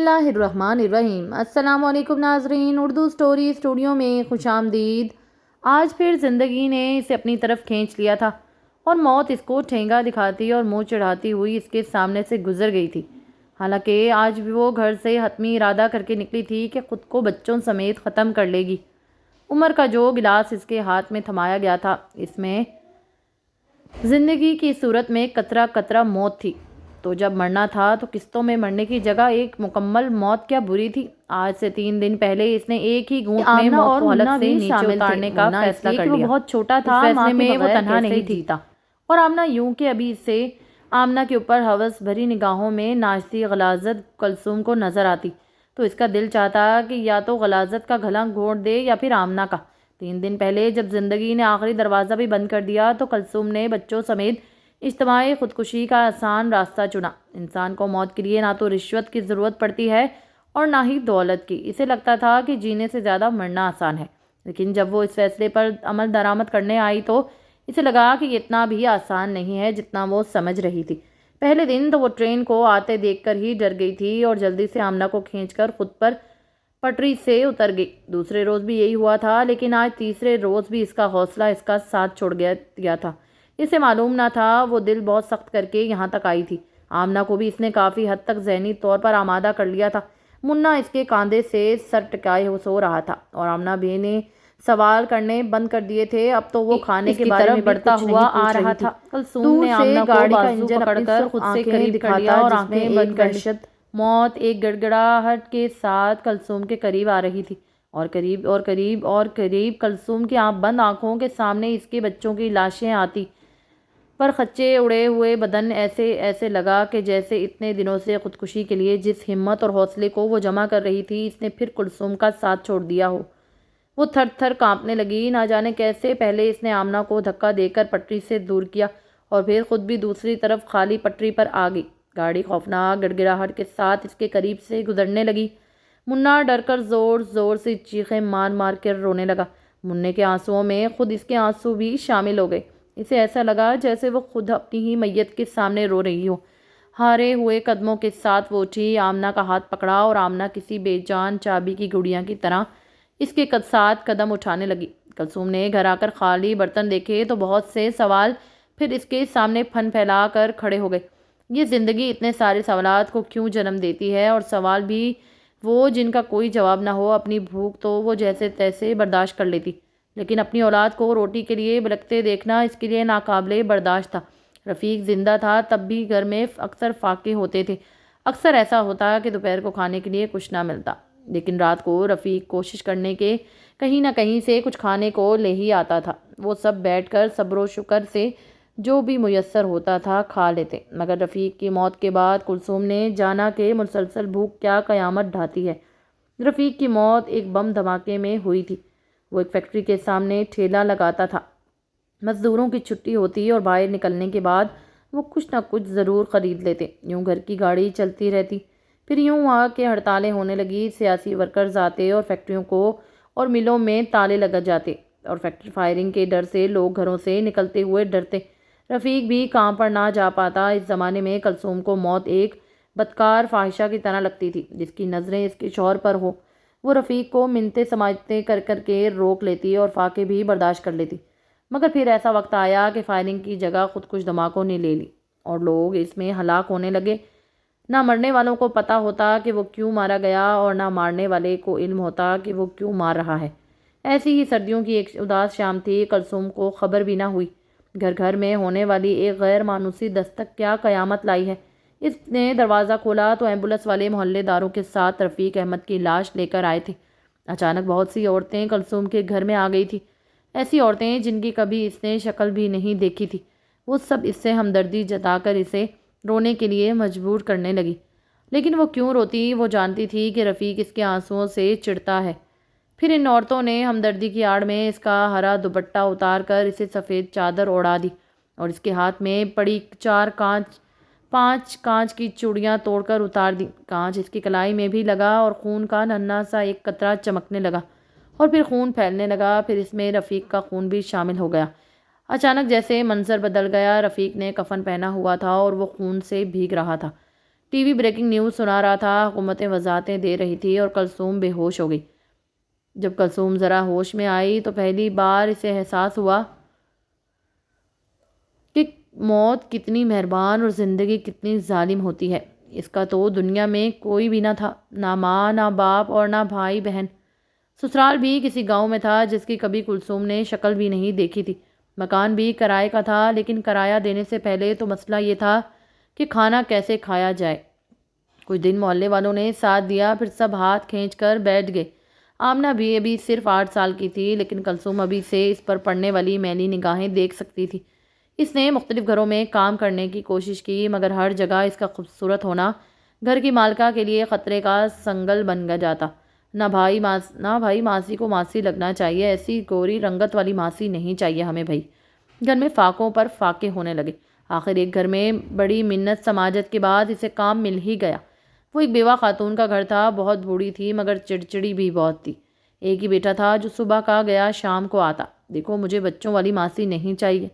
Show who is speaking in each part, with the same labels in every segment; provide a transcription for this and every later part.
Speaker 1: اللہ الرحمن الرحیم۔ السلام علیکم ناظرین، اردو سٹوری اسٹوڈیو میں خوش آمدید۔ آج پھر زندگی نے اسے اپنی طرف کھینچ لیا تھا اور موت اس کو ٹھینگا دکھاتی اور منہ چڑھاتی ہوئی اس کے سامنے سے گزر گئی تھی۔ حالانکہ آج بھی وہ گھر سے حتمی ارادہ کر کے نکلی تھی کہ خود کو بچوں سمیت ختم کر لے گی۔ عمر کا جو گلاس اس کے ہاتھ میں تھمایا گیا تھا، اس میں زندگی کی صورت میں قطرہ قطرہ موت تھی۔ تو جب مرنا تھا تو قسطوں میں مرنے کی جگہ ایک مکمل موت کیا بری تھی۔ آج سے 3 دن پہلے اس نے ایک ہی گھونٹ میں موت کو حلق سے نیچے اتارنے کا فیصلہ کر لیا۔ بہت چھوٹا تھا، اس فیصلے میں وہ تنہا نہیں جیتا۔ اور آمنہ یوں کہ ابھی اس سے آمنہ کے اوپر ہوس بھری نگاہوں میں ناچتی غلاظت کلثوم کو نظر آتی تو اس کا دل چاہتا کہ یا تو غلاظت کا گھلا گھونٹ دے یا پھر آمنہ کا۔ 3 دن پہلے جب زندگی نے آخری دروازہ بھی بند کر دیا تو کلثوم نے بچوں سمیت اجتماعی خودکشی کا آسان راستہ چنا۔ انسان کو موت کے لیے نہ تو رشوت کی ضرورت پڑتی ہے اور نہ ہی دولت کی۔ اسے لگتا تھا کہ جینے سے زیادہ مرنا آسان ہے، لیکن جب وہ اس فیصلے پر عمل درآمد کرنے آئی تو اسے لگا کہ یہ اتنا بھی آسان نہیں ہے جتنا وہ سمجھ رہی تھی۔ پہلے دن تو وہ ٹرین کو آتے دیکھ کر ہی ڈر گئی تھی اور جلدی سے آمنہ کو کھینچ کر خود پر پٹری سے اتر گئی۔ دوسرے روز بھی یہی ہوا تھا، لیکن آج تیسرے روز بھی اس کا حوصلہ اس کا ساتھ چھوڑ گیا تھا۔ اسے معلوم نہ تھا وہ دل بہت سخت کر کے یہاں تک آئی تھی۔ آمنہ کو بھی اس نے کافی حد تک ذہنی طور پر آمادہ کر لیا تھا۔ منا اس کے کاندھے سے سر ٹکائے سو رہا تھا اور آمنہ بھی نے سوال کرنے بند کر دیے تھے۔ اب تو وہ کھانے کے بارے میں بڑھتا ہوا آ رہا تھا۔ کلثوم نے آمنہ کو بازو پکڑ کر خود سے قریب کر لیا اور آنکھیں بند کر لی۔ موت ایک گڑگڑاہٹ کے ساتھ کلثوم کے قریب آ رہی تھی، اور قریب اور قریب اور قریب۔ کلثوم کی بند آنکھوں کے سامنے اس کے بچوں کی لاشیں آتی پر خچے اڑے ہوئے بدن ایسے لگا کہ جیسے اتنے دنوں سے خودکشی کے لیے جس ہمت اور حوصلے کو وہ جمع کر رہی تھی، اس نے پھر کلثوم کا ساتھ چھوڑ دیا ہو۔ وہ تھر تھر کانپنے لگی۔ نہ جانے کیسے پہلے اس نے آمنہ کو دھکا دے کر پٹری سے دور کیا اور پھر خود بھی دوسری طرف خالی پٹری پر آ گئی۔ گاڑی خوفناک گڑگڑاہٹ کے ساتھ اس کے قریب سے گزرنے لگی۔ منا ڈر کر زور زور سے چیخیں مار مار کر رونے لگا۔ منّے کے آنسوؤں میں خود اس کے آنسو بھی شامل ہو گئے۔ اسے ایسا لگا جیسے وہ خود اپنی ہی میت کے سامنے رو رہی ہو۔ ہارے ہوئے قدموں کے ساتھ وہ اٹھی، آمنہ کا ہاتھ پکڑا اور آمنہ کسی بے جان چابی کی گڑیا کی طرح اس کے ساتھ قدم اٹھانے لگی۔ کلثوم نے گھر آ کر خالی برتن دیکھے تو بہت سے سوال پھر اس کے سامنے پھن پھیلا کر کھڑے ہو گئے۔ یہ زندگی اتنے سارے سوالات کو کیوں جنم دیتی ہے، اور سوال بھی وہ جن کا کوئی جواب نہ ہو۔ اپنی بھوک تو وہ جیسے تیسے برداشت کر لیتی، لیکن اپنی اولاد کو روٹی کے لیے بلکتے دیکھنا اس کے لیے ناقابل برداشت تھا۔ رفیق زندہ تھا تب بھی گھر میں اکثر فاقے ہوتے تھے۔ اکثر ایسا ہوتا کہ دوپہر کو کھانے کے لیے کچھ نہ ملتا، لیکن رات کو رفیق کوشش کرنے کے کہیں نہ کہیں سے کچھ کھانے کو لے ہی آتا تھا۔ وہ سب بیٹھ کر صبر و شکر سے جو بھی میسر ہوتا تھا کھا لیتے، مگر رفیق کی موت کے بعد کلثوم نے جانا کہ مسلسل بھوک کیا قیامت ڈھاتی ہے۔ رفیق کی موت ایک بم دھماکے میں ہوئی تھی۔ وہ ایک فیکٹری کے سامنے ٹھیلا لگاتا تھا۔ مزدوروں کی چھٹی ہوتی اور باہر نکلنے کے بعد وہ کچھ نہ کچھ ضرور خرید لیتے۔ یوں گھر کی گاڑی چلتی رہتی۔ پھر یوں ہوا کہ ہڑتالیں ہونے لگی، سیاسی ورکرز آتے اور فیکٹریوں کو اور ملوں میں تالے لگ جاتے، اور فیکٹری فائرنگ کے ڈر سے لوگ گھروں سے نکلتے ہوئے ڈرتے۔ رفیق بھی کام پر نہ جا پاتا۔ اس زمانے میں کلثوم کو موت ایک بدکار فاحشہ کی طرح لگتی تھی، جس کی نظریں اس کے شوہر پر ہو۔ وہ رفیق کو منتیں سماجتیں کر کر کے روک لیتی اور فاقے بھی برداشت کر لیتی، مگر پھر ایسا وقت آیا کہ فائرنگ کی جگہ خود کش دھماکوں نے لے لی اور لوگ اس میں ہلاک ہونے لگے۔ نہ مرنے والوں کو پتہ ہوتا کہ وہ کیوں مارا گیا، اور نہ مارنے والے کو علم ہوتا کہ وہ کیوں مار رہا ہے۔ ایسی ہی سردیوں کی ایک اداس شام تھی۔ کلثوم کو خبر بھی نہ ہوئی۔ گھر گھر میں ہونے والی ایک غیر مانوسی دستک کیا قیامت لائی ہے۔ اس نے دروازہ کھولا تو ایمبولینس والے محلے داروں کے ساتھ رفیق احمد کی لاش لے کر آئے تھے۔ اچانک بہت سی عورتیں کلثوم کے گھر میں آ گئی تھی، ایسی عورتیں جن کی کبھی اس نے شکل بھی نہیں دیکھی تھی۔ وہ سب اس سے ہمدردی جتا کر اسے رونے کے لیے مجبور کرنے لگی، لیکن وہ کیوں روتی؟ وہ جانتی تھی کہ رفیق اس کے آنسوؤں سے چڑھتا ہے۔ پھر ان عورتوں نے ہمدردی کی آڑ میں اس کا ہرا دوپٹہ اتار کر اسے سفید چادر اوڑھا دی اور اس کے ہاتھ میں پڑی 5 کانچ کی چوڑیاں توڑ کر اتار دی۔ کانچ اس کی کلائی میں بھی لگا اور خون کا ننھا سا ایک قطرہ چمکنے لگا، اور پھر خون پھیلنے لگا۔ پھر اس میں رفیق کا خون بھی شامل ہو گیا۔ اچانک جیسے منظر بدل گیا۔ رفیق نے کفن پہنا ہوا تھا اور وہ خون سے بھیگ رہا تھا۔ ٹی وی بریکنگ نیوز سنا رہا تھا، حکومتیں وضاحتیں دے رہی تھی اور کلثوم بے ہوش ہو گئی۔ جب کلثوم ذرا ہوش میں آئی تو پہلی بار اسے احساس ہوا کہ موت کتنی مہربان اور زندگی کتنی ظالم ہوتی ہے۔ اس کا تو دنیا میں کوئی بھی نہ تھا، نہ ماں، نہ باپ اور نہ بھائی بہن۔ سسرال بھی کسی گاؤں میں تھا جس کی کبھی کلثوم نے شکل بھی نہیں دیکھی تھی۔ مکان بھی کرائے کا تھا، لیکن کرایہ دینے سے پہلے تو مسئلہ یہ تھا کہ کھانا کیسے کھایا جائے۔ کچھ دن محلے والوں نے ساتھ دیا، پھر سب ہاتھ کھینچ کر بیٹھ گئے۔ آمنہ بھی ابھی صرف 8 سال کی تھی، لیکن کلثوم ابھی سے اس پر پڑنے والی میلی نگاہیں دیکھ سکتی تھی۔ اس نے مختلف گھروں میں کام کرنے کی کوشش کی، مگر ہر جگہ اس کا خوبصورت ہونا گھر کی مالکہ کے لیے خطرے کا سنگل بن جاتا۔ نہ بھائی ماسی کو ماسی لگنا چاہیے، ایسی گوری رنگت والی ماسی نہیں چاہیے ہمیں بھائی۔ گھر میں فاقوں پر فاقے ہونے لگے۔ آخر ایک گھر میں بڑی منت سماجت کے بعد اسے کام مل ہی گیا۔ وہ ایک بیوہ خاتون کا گھر تھا، بہت بوڑھی تھی مگر چڑچڑی بھی بہت تھی۔ ایک ہی بیٹا تھا جو صبح کا گیا شام کو آتا۔ دیکھو مجھے بچوں والی ماسی نہیں چاہیے،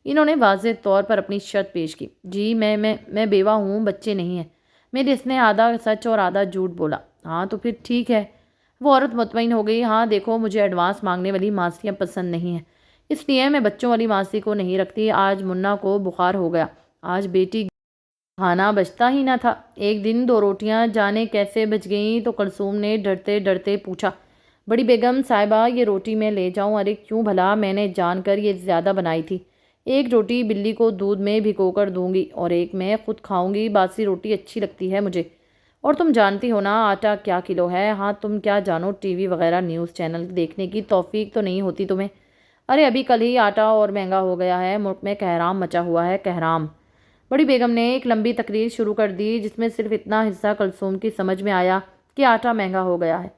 Speaker 1: انہوں نے واضح طور پر اپنی شرط پیش کی۔ جی میں بیوہ ہوں، بچے نہیں ہیں۔ میری اس نے آدھا سچ اور آدھا جھوٹ بولا۔ ہاں تو پھر ٹھیک ہے۔ وہ عورت مطمئن ہو گئی۔ ہاں دیکھو مجھے ایڈوانس مانگنے والی ماسیاں پسند نہیں ہیں، اس لیے میں بچوں والی ماسی کو نہیں رکھتی۔ آج منا کو بخار ہو گیا، آج بیٹی کھانا بچتا ہی نہ تھا۔ ایک دن 2 روٹیاں جانے کیسے بچ گئیں تو کلثوم نے ڈرتے ڈرتے پوچھا، بڑی بیگم صاحبہ یہ روٹی میں لے جاؤں؟ ارے کیوں بھلا، میں نے جان کر یہ زیادہ بنائی تھی۔ ایک روٹی بلی کو دودھ میں بھگو کر دوں گی اور ایک میں خود کھاؤں گی، باسی روٹی اچھی لگتی ہے مجھے۔ اور تم جانتی ہو نا آٹا کیا کلو ہے؟ ہاں تم کیا جانو، ٹی وی وغیرہ نیوز چینل دیکھنے کی توفیق تو نہیں ہوتی تمہیں؟ ارے ابھی کل ہی آٹا اور مہنگا ہو گیا ہے، ملک میں کہرام مچا ہوا ہے، کہرام۔ بڑی بیگم نے ایک لمبی تقریر شروع کر دی جس میں صرف اتنا حصہ کلثوم کی سمجھ میں آیا کہ آٹا مہنگا ہو گیا ہے۔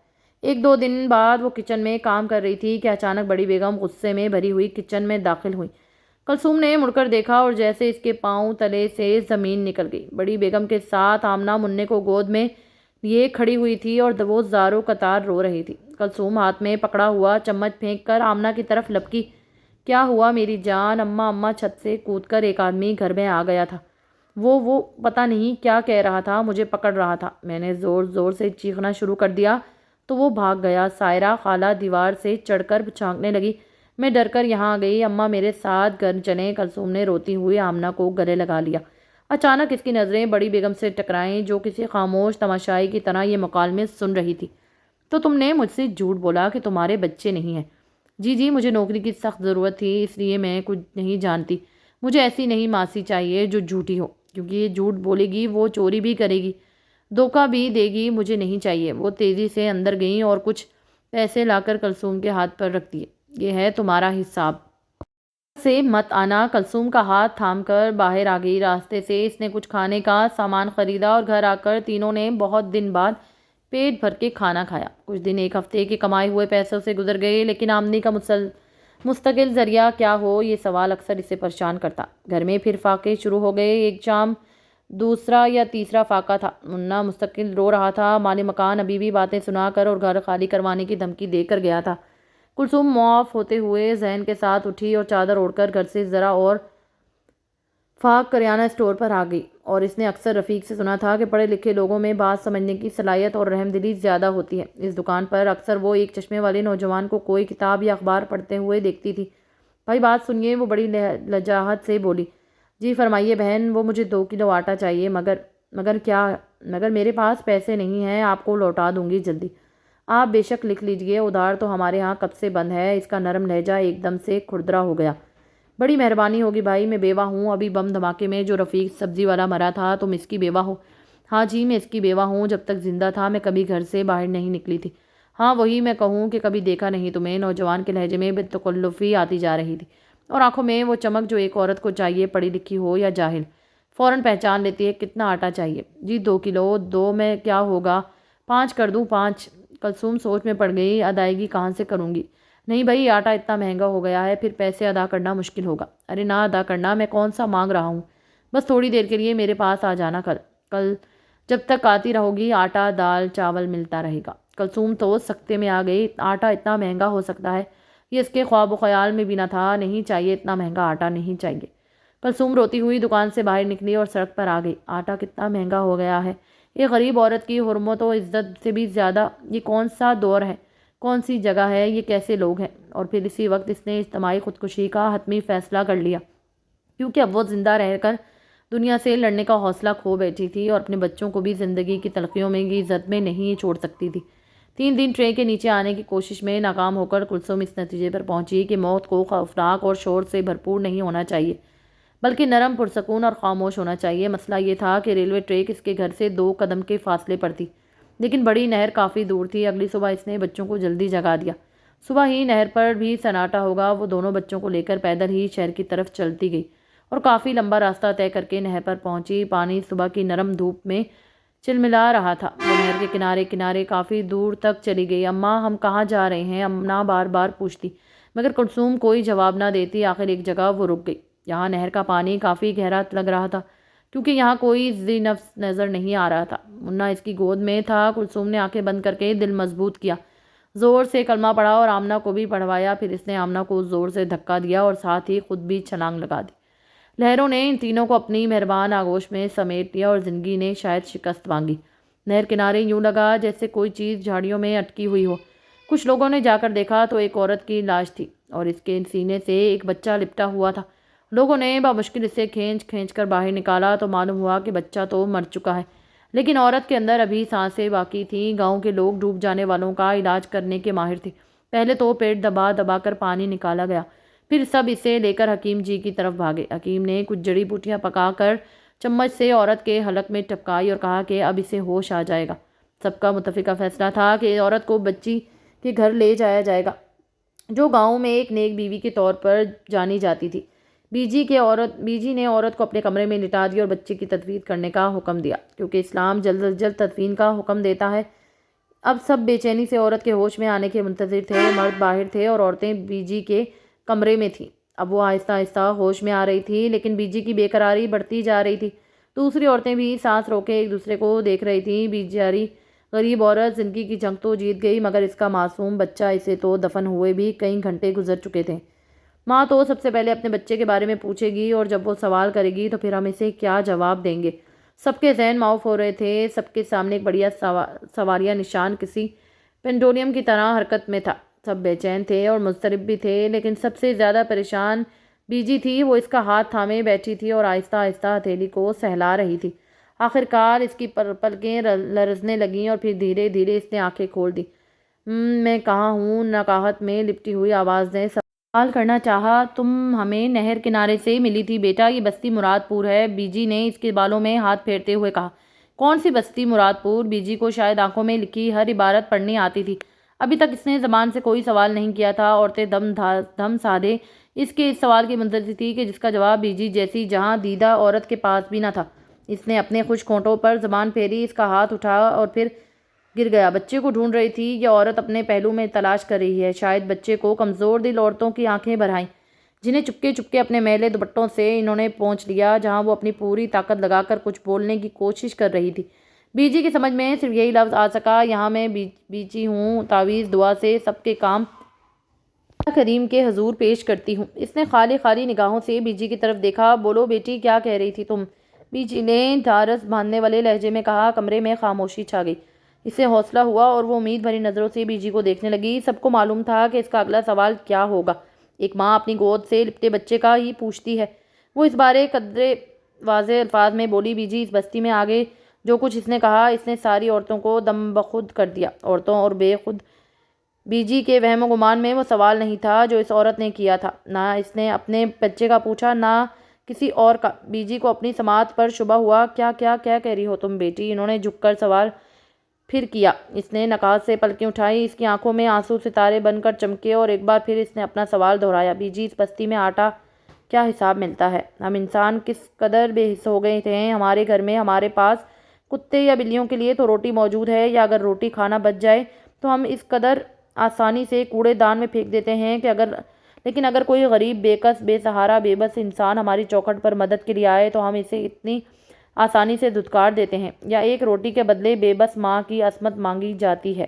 Speaker 1: 1-2 دن بعد وہ کچن میں کام کر رہی تھی کہ اچانک بڑی بیگم غصے میں بھری ہوئی کچن میں داخل ہوئی۔ کلثوم نے مڑ کر دیکھا اور جیسے اس کے پاؤں تلے سے زمین نکل گئی۔ بڑی بیگم کے ساتھ آمنہ مننے کو گود میں لیے کھڑی ہوئی تھی اور وہ زاروں قطار رو رہی تھی۔ کلثوم ہاتھ میں پکڑا ہوا چمچ پھینک کر آمنہ کی طرف لپکی۔ کیا ہوا میری جان؟ اماں چھت سے کود کر ایک آدمی گھر میں آ گیا تھا۔ وہ پتہ نہیں کیا کہہ رہا تھا، مجھے پکڑ رہا تھا۔ میں نے زور زور سے چیخنا شروع کر دیا تو وہ بھاگ گیا۔ سائرہ خالہ دیوار سے چڑھ کر جھانکنے لگی۔ میں ڈر کر یہاں آ گئی، اماں میرے ساتھ گھر چلیں۔ کلثوم نے روتی ہوئی آمنہ کو گلے لگا لیا۔ اچانک اس کی نظریں بڑی بیگم سے ٹکرائیں جو کسی خاموش تماشائی کی طرح یہ مکالمے سن رہی تھی۔ تو تم نے مجھ سے جھوٹ بولا کہ تمہارے بچے نہیں ہیں؟ جی مجھے نوکری کی سخت ضرورت تھی، اس لیے میں کچھ نہیں جانتی۔ مجھے ایسی نہیں ماسی چاہیے جو جھوٹی ہو، کیونکہ یہ جھوٹ بولے گی، وہ چوری بھی کرے گی، دھوکہ بھی دے گی، مجھے نہیں چاہیے۔ وہ تیزی سے اندر گئیں اور کچھ پیسے لا کر کلثوم کے ہاتھ پر رکھ دیے۔ یہ ہے تمہارا حساب، سے مت آنا۔ کلثوم کا ہاتھ تھام کر باہر آ گئی۔ راستے سے اس نے کچھ کھانے کا سامان خریدا اور گھر آ کر تینوں نے بہت دن بعد پیٹ بھر کے کھانا کھایا۔ کچھ دن ایک ہفتے کے کمائے ہوئے پیسوں سے گزر گئے، لیکن آمدنی کا مستقل ذریعہ کیا ہو یہ سوال اکثر اسے پریشان کرتا۔ گھر میں پھر فاقے شروع ہو گئے۔ ایک شام دوسرا یا تیسرا فاقہ تھا۔ منا مستقل رو رہا تھا۔ مالی مکان ابھی بھی باتیں سنا کر اور گھر خالی کروانے کی دھمکی دے کر گیا تھا۔ کلثوم معاف ہوتے ہوئے ذہن کے ساتھ اٹھی اور چادر اوڑھ کر گھر سے ذرا اور فاق کریانہ اسٹور پر آ گئی۔ اور اس نے اکثر رفیق سے سنا تھا کہ پڑھے لکھے لوگوں میں بات سمجھنے کی صلاحیت اور رحم دلی زیادہ ہوتی ہے۔ اس دکان پر اکثر وہ ایک چشمے والے نوجوان کو کوئی کتاب یا اخبار پڑھتے ہوئے دیکھتی تھی۔ بھائی بات سنیے، وہ بڑی لجاجت سے بولی۔ جی فرمائیے بہن، وہ مجھے 2 کلو آٹا چاہیے، مگر کیا؟ مگر میرے پاس پیسے نہیں ہیں، آپ کو لوٹا دوں گی جلدی۔ آپ بے شک لکھ لیجئے، ادھار تو ہمارے ہاں کب سے بند ہے۔ اس کا نرم لہجہ ایک دم سے کھردرا ہو گیا۔ بڑی مہربانی ہوگی بھائی، میں بیوہ ہوں۔ ابھی بم دھماکے میں جو رفیق سبزی والا مرا تھا تم اس کی بیوہ ہو؟ ہاں جی میں اس کی بیوہ ہوں، جب تک زندہ تھا میں کبھی گھر سے باہر نہیں نکلی تھی۔ ہاں وہی میں کہوں کہ کبھی دیکھا نہیں تمہیں۔ نوجوان کے لہجے میں بے تکلفی آتی جا رہی تھی اور آنکھوں میں وہ چمک جو ایک عورت کو چاہیے، پڑھی لکھی ہو یا جاہل، فوراً پہچان لیتی ہے۔ کتنا آٹا چاہیے؟ جی 2 کلو۔ 2 میں کیا ہوگا، 5 کر دوں؟ 5؟ کلثوم سوچ میں پڑ گئی۔ ادائیگی کہاں سے کروں گی؟ نہیں بھائی، آٹا اتنا مہنگا ہو گیا ہے، پھر پیسے ادا کرنا مشکل ہوگا۔ ارے نہ ادا کرنا، میں کون سا مانگ رہا ہوں، بس تھوڑی دیر کے لیے میرے پاس آ جانا کل جب تک آتی رہو گی آٹا دال چاول ملتا رہے گا۔ کلثوم تو سکتے میں آ گئی۔ آٹا اتنا مہنگا ہو سکتا ہے، یہ اس کے خواب و خیال میں بھی نہ تھا۔ نہیں چاہیے اتنا مہنگا آٹا، نہیں چاہیے۔ کلثوم روتی ہوئی دکان سے باہر نکلی اور سڑک پر آ گئی۔ آٹا کتنا مہنگا ہو گیا ہے، ایک غریب عورت کی حرمت و عزت سے بھی زیادہ یہ کون سا دور ہے، کون سی جگہ ہے، یہ کیسے لوگ ہیں۔ اور پھر اسی وقت اس نے اجتماعی خودکشی کا حتمی فیصلہ کر لیا، کیونکہ اب وہ زندہ رہ کر دنیا سے لڑنے کا حوصلہ کھو بیٹھی تھی اور اپنے بچوں کو بھی زندگی کی تلخیوں میں کی زد میں نہیں چھوڑ سکتی تھی۔ 3 دن ٹرے کے نیچے آنے کی کوشش میں ناکام ہو کر کلثوم اس نتیجے پر پہنچی کہ موت کو خوفناک اور شور سے بھرپور نہیں ہونا چاہیے، بلکہ نرم، پرسکون اور خاموش ہونا چاہیے۔ مسئلہ یہ تھا کہ ریلوے ٹریک اس کے گھر سے 2 قدم کے فاصلے پر تھی، لیکن بڑی نہر کافی دور تھی۔ اگلی صبح اس نے بچوں کو جلدی جگا دیا۔ صبح ہی نہر پر بھی سناٹا ہوگا۔ وہ دونوں بچوں کو لے کر پیدل ہی شہر کی طرف چلتی گئی اور کافی لمبا راستہ طے کر کے نہر پر پہنچی۔ پانی صبح کی نرم دھوپ میں چلملا رہا تھا۔ وہ نہر کے کنارے کنارے کافی دور تک چلی گئی۔ اماں، ہم کہاں جا رہے ہیں؟ اماں بار بار پوچھتی، مگر کلثوم کوئی جواب نہ دیتی۔ آخر ایک جگہ وہ رک گئی۔ یہاں نہر کا پانی کافی گہرا لگ رہا تھا، کیونکہ یہاں کوئی ذی نفس نظر نہیں آ رہا تھا۔ منا اس کی گود میں تھا۔ کلثوم نے آنکھیں بند کر کے دل مضبوط کیا، زور سے کلمہ پڑھا اور آمنہ کو بھی پڑھوایا۔ پھر اس نے آمنہ کو زور سے دھکا دیا اور ساتھ ہی خود بھی چھلانگ لگا دی۔ لہروں نے ان تینوں کو اپنی مہربان آغوش میں سمیٹ لیا اور زندگی نے شاید شکست مانگی۔ نہر کنارے یوں لگا جیسے کوئی چیز جھاڑیوں میں اٹکی ہوئی ہو۔ کچھ لوگوں نے جا کر دیکھا تو ایک عورت کی لاش تھی اور اس کے سینے سے ایک بچہ لپٹا ہوا تھا۔ لوگوں نے بامشکل اسے کھینچ کر باہر نکالا تو معلوم ہوا کہ بچہ تو مر چکا ہے، لیکن عورت کے اندر ابھی سانسیں باقی تھیں۔ گاؤں کے لوگ ڈوب جانے والوں کا علاج کرنے کے ماہر تھے۔ پہلے تو پیٹ دبا دبا کر پانی نکالا گیا، پھر سب اسے لے کر حکیم جی کی طرف بھاگے۔ حکیم نے کچھ جڑی بوٹیاں پکا کر چمچ سے عورت کے حلق میں ٹپکائی اور کہا کہ اب اسے ہوش آ جائے گا۔ سب کا متفقہ فیصلہ تھا کہ عورت کو بچی کے گھر لے جایا جائے گا، جو گاؤں میں ایک نیک بیوی کے طور پر جانی جاتی تھی۔ بیجی نے عورت کو اپنے کمرے میں لٹا دیا اور بچے کی تدفین کرنے کا حکم دیا، کیونکہ اسلام جلد از جلد تدفین کا حکم دیتا ہے۔ اب سب بے چینی سے عورت کے ہوش میں آنے کے منتظر تھے۔ مرد باہر تھے اور عورتیں بیجی کے کمرے میں تھیں۔ اب وہ آہستہ آہستہ ہوش میں آ رہی تھی، لیکن بیجی کی بے قراری بڑھتی جا رہی تھی۔ دوسری عورتیں بھی سانس روکے ایک دوسرے کو دیکھ رہی تھیں۔ بیچاری غریب عورت زندگی کی جنگ تو جیت گئی، مگر اس کا معصوم بچہ، اسے تو دفن ہوئے بھی کئی گھنٹے گزر چکے تھے۔ ماں تو سب سے پہلے اپنے بچے کے بارے میں پوچھے گی، اور جب وہ سوال کرے گی تو پھر ہم اسے کیا جواب دیں گے؟ سب کے ذہن معاف ہو رہے تھے۔ سب کے سامنے ایک بڑیا سواریہ نشان کسی پینڈولیم کی طرح حرکت میں تھا۔ سب بے چین تھے اور مضطرب بھی تھے، لیکن سب سے زیادہ پریشان بیجی تھی۔ وہ اس کا ہاتھ تھامے بیٹھی تھی اور آہستہ آہستہ ہتھیلی کو سہلا رہی تھی۔ آخر کار اس کی پلکیں لرزنے لگیں اور پھر دھیرے دھیرے اس نے آنکھیں کھول دی۔ میں کہاں ہوں؟ نقاہت میں لپٹی ہوئی آواز نے سوال کرنا چاہا۔ تم ہمیں نہر کنارے سے ملی تھی بیٹا، یہ بستی مراد پور ہے، بیجی نے اس کے بالوں میں ہاتھ پھیرتے ہوئے کہا۔ کون سی بستی مراد پور؟ بیجی کو شاید آنکھوں میں لکھی ہر عبارت پڑھنی آتی تھی۔ ابھی تک اس نے زبان سے کوئی سوال نہیں کیا تھا۔ عورتیں دم سادے اس کے اس سوال کی منتظر تھی کہ جس کا جواب بیجی جیسی جہاں دیدہ عورت کے پاس بھی نہ تھا۔ اس نے اپنے خشک ہونٹوں پر زبان پھیری، اس کا ہاتھ اٹھا اور پھر گر گیا۔ بچے کو ڈھونڈ رہی تھی یہ عورت، اپنے پہلو میں تلاش کر رہی ہے شاید بچے کو۔ کمزور دل عورتوں کی آنکھیں بھر آئیں، جنہیں چپکے چپکے اپنے میلے دوپٹوں سے انہوں نے پونچھ لیا، جہاں وہ اپنی پوری طاقت لگا کر کچھ بولنے کی کوشش کر رہی تھی۔ بیجی کی سمجھ میں صرف یہی لفظ آ سکا، یہاں میں بیچی ہوں، تعویذ دعا سے سب کے کام اللہ کریم کے حضور پیش کرتی ہوں۔ اس نے خالی خالی نگاہوں سے بیجی کی طرف دیکھا۔ بولو بیٹی، کیا کہہ رہی تھی تم؟ بیجی نے ڈھارس باندھنے والے لہجے میں کہا۔ کمرے میں خاموشی چھا گئی۔ اسے حوصلہ ہوا اور وہ امید بھری نظروں سے بیجی کو دیکھنے لگی۔ سب کو معلوم تھا کہ اس کا اگلا سوال کیا ہوگا۔ ایک ماں اپنی گود سے لپٹے بچے کا ہی پوچھتی ہے۔ وہ اس بارے قدرے واضح الفاظ میں بولی، بیجی، اس بستی میں آگے جو کچھ اس نے کہا، اس نے ساری عورتوں کو دم بخود کر دیا۔ عورتوں اور بے خود بیجی کے وہم و گمان میں وہ سوال نہیں تھا جو اس عورت نے کیا تھا۔ نہ اس نے اپنے بچے کا پوچھا، نہ کسی اور کا۔ بیجی کو اپنی سماعت پر شبہ ہوا۔ کیا کہہ رہی ہو تم بیٹی؟ انہوں نے جھک کر سوال پھر کیا۔ اس نے نقاہت سے پلکیں اٹھائیں۔ اس کی آنکھوں میں آنسو ستارے بن کر چمکے اور ایک بار پھر اس نے اپنا سوال دہرایا۔ بیجی، اس بستی میں آٹا کیا حساب ملتا ہے؟ ہم انسان کس قدر بے حس ہو گئے تھے۔ ہمارے گھر میں ہمارے پاس کتے یا بلیوں کے لیے تو روٹی موجود ہے، یا اگر روٹی کھانا بچ جائے تو ہم اس قدر آسانی سے کوڑے دان میں پھینک دیتے ہیں کہ لیکن اگر کوئی غریب، بے کس، بے سہارا، بے بس انسان ہماری چوکھٹ پر مدد کے لیے آئے تو ہم اسے اتنی آسانی سے دھتکار دیتے ہیں، یا ایک روٹی کے بدلے بے بس ماں کی عصمت مانگی جاتی ہے۔